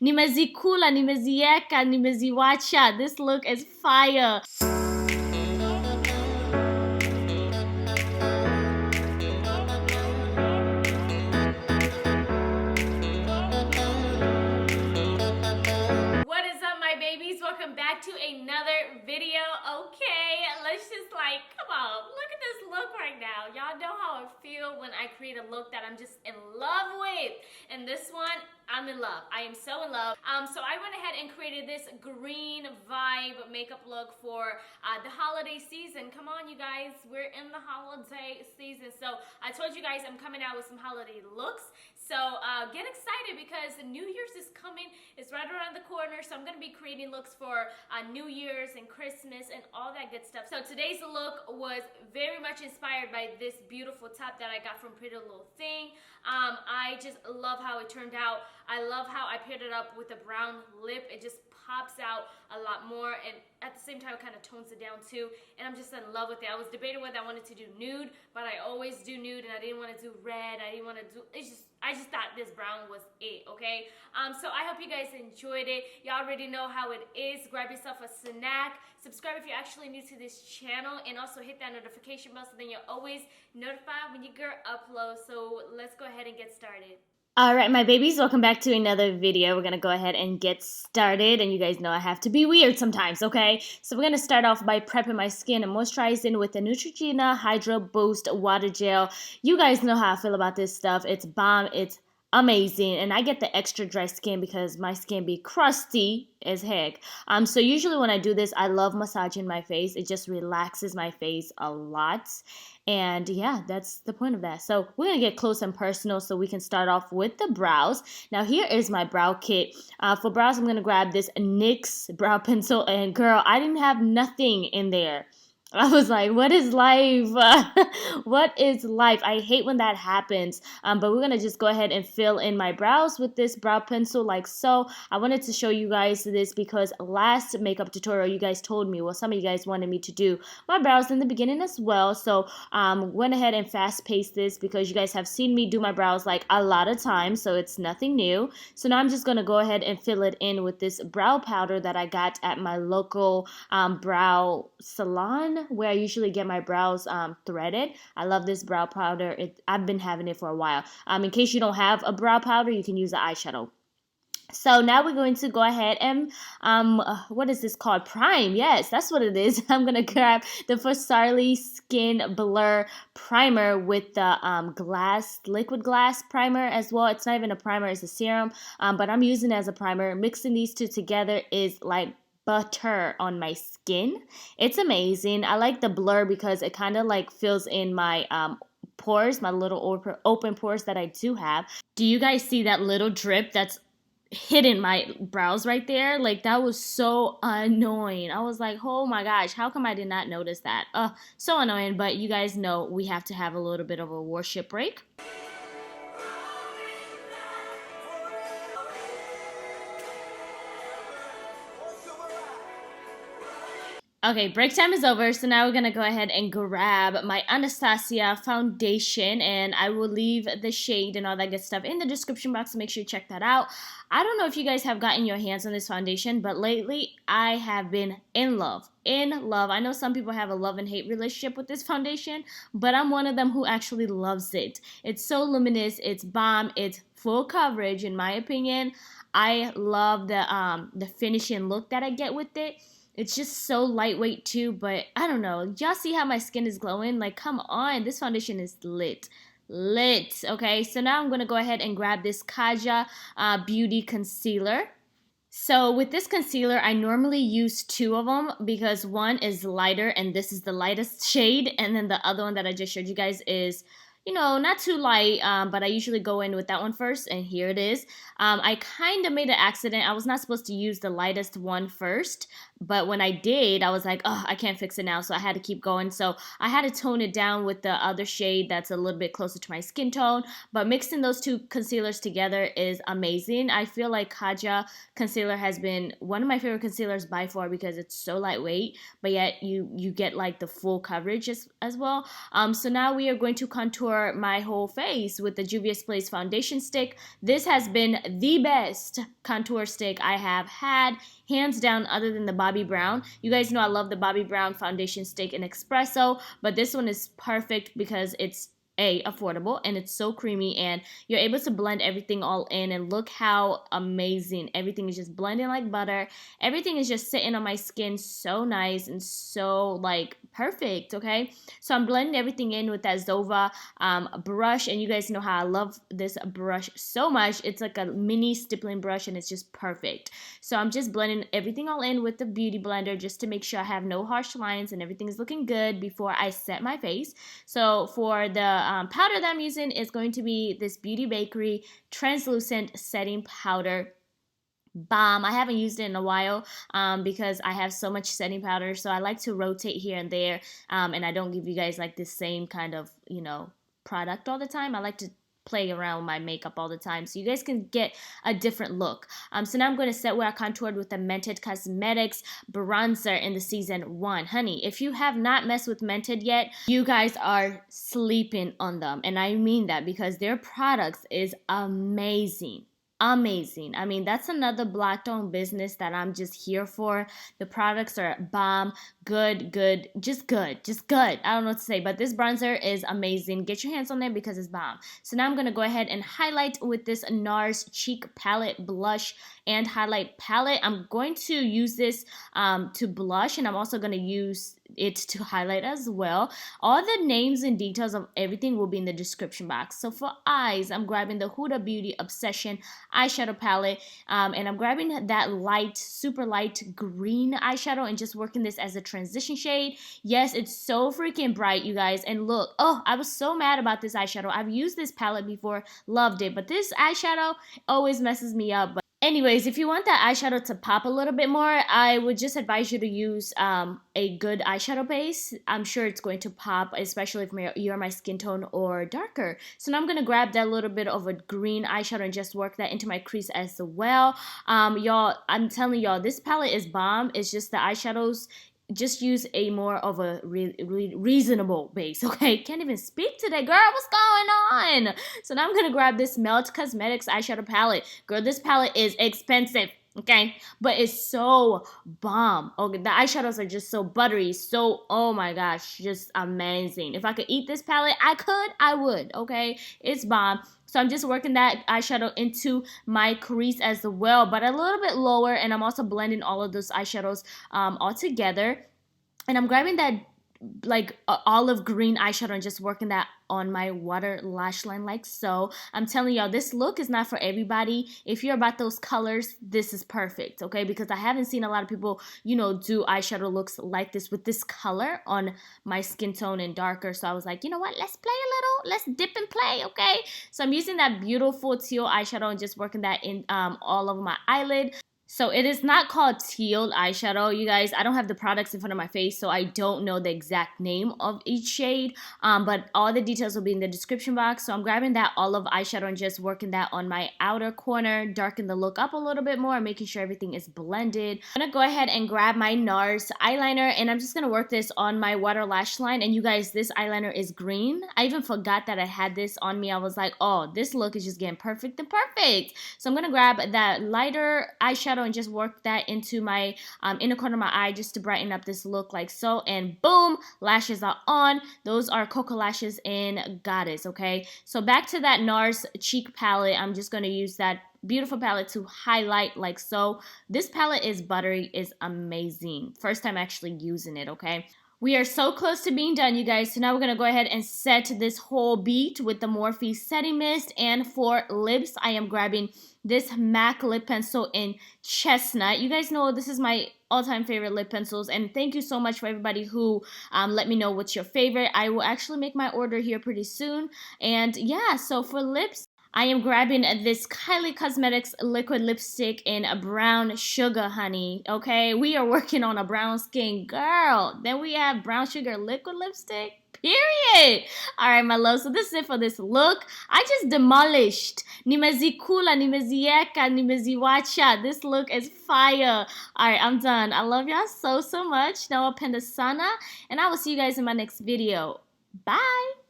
Nimezikula, nimezieka, nimeziwacha. This look is fire. What is up, my babies? Welcome back to another video. Okay, let's just come on, look at this look right now. Y'all know how I feel when I create a look that I'm just in love with. And this one, I'm in love. I am so in love. So I went ahead and created this green vibe makeup look for the holiday season. Come on, you guys, we're in the holiday season. So I told you guys I'm coming out with some holiday looks. So get excited because New Year's is coming. It's right around the corner. So I'm gonna be creating looks for New Year's and Christmas and all that good stuff. So today's look was very much inspired by this beautiful top that I got from Pretty Little Thing. I just love how it turned out. I love how I paired it up with a brown lip. It just pops out a lot more, and at the same time it kind of tones it down too, and I'm just in love with it. I was debating whether I wanted to do nude, but I always do nude, and I didn't want to do red. I didn't want to do, I just thought this brown was it, okay? So I hope you guys enjoyed it. Y'all already know how it is. Grab yourself a snack. Subscribe if you're actually new to this channel, and also hit that notification bell so then you're always notified when your girl uploads. So let's go ahead and get started. Alright, my babies, welcome back to another video. We're going to go ahead and get started, and you guys know I have to be weird sometimes, okay? So we're going to start off by prepping my skin and moisturizing with the Neutrogena Hydro Boost Water Gel. You guys know how I feel about this stuff. It's bomb, it's amazing, and I get the extra dry skin because my skin be crusty as heck. So usually when I do this, I love massaging my face. It just relaxes my face a lot. And yeah, that's the point of that. So we're going to get close and personal so we can start off with the brows. Now here is my brow kit. For brows, I'm going to grab this NYX brow pencil. And girl, I didn't have nothing in there. I was like, what is life? What is life? I hate when that happens. But we're going to just go ahead and fill in my brows with this brow pencil like so. I wanted to show you guys this because last makeup tutorial you guys told me, well, some of you guys wanted me to do my brows in the beginning as well. So went ahead and fast paced this because you guys have seen me do my brows like a lot of times. So it's nothing new. So now I'm just going to go ahead and fill it in with this brow powder that I got at my local brow salon, where I usually get my brows threaded. I love this brow powder. I've been having it for a while. In case you don't have a brow powder, you can use an eyeshadow. So now we're going to go ahead and, what is this called? Prime. Yes, that's what it is. I'm going to grab the FARSÁLI Skin Blur Primer with the liquid glass primer as well. It's not even a primer, it's a serum, but I'm using it as a primer. Mixing these two together is like butter on my skin. It's amazing. I like the blur because it kind of like fills in my pores, my little open pores that I do have. Do you guys see that little drip that's hidden my brows right there? Like, that was so annoying. I was like, oh my gosh, how come I did not notice that? So annoying. But you guys know we have to have a little bit of a worship break. Okay, break time is over, so now we're going to go ahead and grab my Anastasia foundation, and I will leave the shade and all that good stuff in the description box, so make sure you check that out. I don't know if you guys have gotten your hands on this foundation, but lately I have been in love. I know some people have a love and hate relationship with this foundation, but I'm one of them who actually loves it. It's so luminous, it's bomb, it's full coverage in my opinion. I love the finishing look that I get with it. It's just so lightweight too, but I don't know. Y'all see how my skin is glowing? Like, come on. This foundation is lit. Okay, so now I'm going to go ahead and grab this KAJA Beauty Concealer. So with this concealer, I normally use two of them because one is lighter and this is the lightest shade. And then the other one that I just showed you guys is, you know, not too light, but I usually go in with that one first, and here it is. I kind of made an accident. I was not supposed to use the lightest one first, but when I did, I was like, oh, I can't fix it now, so I had to keep going. So I had to tone it down with the other shade that's a little bit closer to my skin tone, but mixing those two concealers together is amazing. I feel like KAJA concealer has been one of my favorite concealers by far because it's so lightweight, but yet you get like the full coverage as well. So now we are going to contour for my whole face with the Juvia's Place foundation stick. This has been the best contour stick I have had, hands down, other than the Bobbi Brown. You guys know I love the Bobbi Brown foundation stick in espresso, but this one is perfect because it's affordable and it's so creamy, and you're able to blend everything all in, and look how amazing everything is, just blending like butter. Everything is just sitting on my skin so nice and so like perfect. Okay, so I'm blending everything in with that Zoeva brush, and you guys know how I love this brush so much. It's like a mini stippling brush and it's just perfect. So I'm just blending everything all in with the beauty blender just to make sure I have no harsh lines and everything is looking good before I set my face. So for the powder that I'm using is going to be this Beauty Bakerie translucent setting powder. Bomb. I haven't used it in a while because I have so much setting powder, so I like to rotate here and there, and I don't give you guys like the same kind of, you know, product all the time. I like to play around with my makeup all the time so you guys can get a different look. So now I'm going to set where I contoured with the Mented Cosmetics bronzer in the season 1. Honey, if you have not messed with Mented yet, you guys are sleeping on them, and I mean that because their products is amazing. Amazing. I mean, that's another black-owned business that I'm just here for. The products are bomb, good, just good. I don't know what to say, but this bronzer is amazing. Get your hands on it because it's bomb. So now I'm going to go ahead and highlight with this NARS Cheek Palette Blush and Highlight Palette. I'm going to use this to blush, and I'm also going to use it to highlight as well. All the names and details of everything will be in the description box. So for eyes, I'm grabbing the Huda Beauty Obsession eyeshadow palette, and I'm grabbing that light, super light green eyeshadow and just working this as a transition shade. Yes, it's so freaking bright, you guys, and look, oh, I was so mad about this eyeshadow. I've used this palette before, loved it, but this eyeshadow always messes me up. But anyways, if you want that eyeshadow to pop a little bit more, I would just advise you to use a good eyeshadow base. I'm sure it's going to pop, especially if you're my skin tone or darker. So now I'm going to grab that little bit of a green eyeshadow and just work that into my crease as well. Y'all, I'm telling y'all, this palette is bomb. It's just the eyeshadows, just use a more of a reasonable base, okay? Can't even speak today, girl. What's going on? So now I'm gonna grab this Melt Cosmetics eyeshadow palette. Girl, this palette is expensive, okay? But it's so bomb. Okay, the eyeshadows are just so buttery, so, oh my gosh, just amazing. If I could eat this palette, I would, okay? It's bomb. So I'm just working that eyeshadow into my crease as well, but a little bit lower, and I'm also blending all of those eyeshadows all together. And I'm grabbing that like olive green eyeshadow and just working that on my water lash line like so. I'm telling y'all, this look is not for everybody. If you're about those colors, this is perfect, okay? Because I haven't seen a lot of people, you know, do eyeshadow looks like this with this color on my skin tone and darker. So I was like, you know what? Let's play a little. Let's dip and play, okay? So I'm using that beautiful teal eyeshadow and just working that in all over my eyelid. So it is not called teal eyeshadow, you guys. I don't have the products in front of my face, so I don't know the exact name of each shade. But all the details will be in the description box. So I'm grabbing that olive eyeshadow and just working that on my outer corner, darken the look up a little bit more, making sure everything is blended. I'm gonna go ahead and grab my NARS eyeliner, and I'm just gonna work this on my water lash line. And you guys, this eyeliner is green. I even forgot that I had this on me. I was like, oh, this look is just getting perfect and perfect. So I'm gonna grab that lighter eyeshadow and just work that into my inner corner of my eye just to brighten up this look like so, and boom, lashes are on. Those are Cocoa Lashes in Goddess, okay? So back to that NARS cheek palette, I'm just going to use that beautiful palette to highlight like so. This palette is buttery, is amazing. First time actually using it, okay? We are so close to being done, you guys. So now we're going to go ahead and set this whole beat with the Morphe Setting Mist. And for lips, I am grabbing this MAC lip pencil in Chestnut. You guys know this is my all-time favorite lip pencils. And thank you so much for everybody who let me know what's your favorite. I will actually make my order here pretty soon. And yeah, so for lips, I am grabbing this Kylie Cosmetics liquid lipstick in a brown sugar, honey. Okay, we are working on a brown skin girl. Then we have brown sugar liquid lipstick. Period. All right, my love. So this is it for this look. I just demolished. Nimezikula, nimezieka, nimeziwacha. This look is fire. All right, I'm done. I love y'all so much. Nawapenda sana, and I will see you guys in my next video. Bye.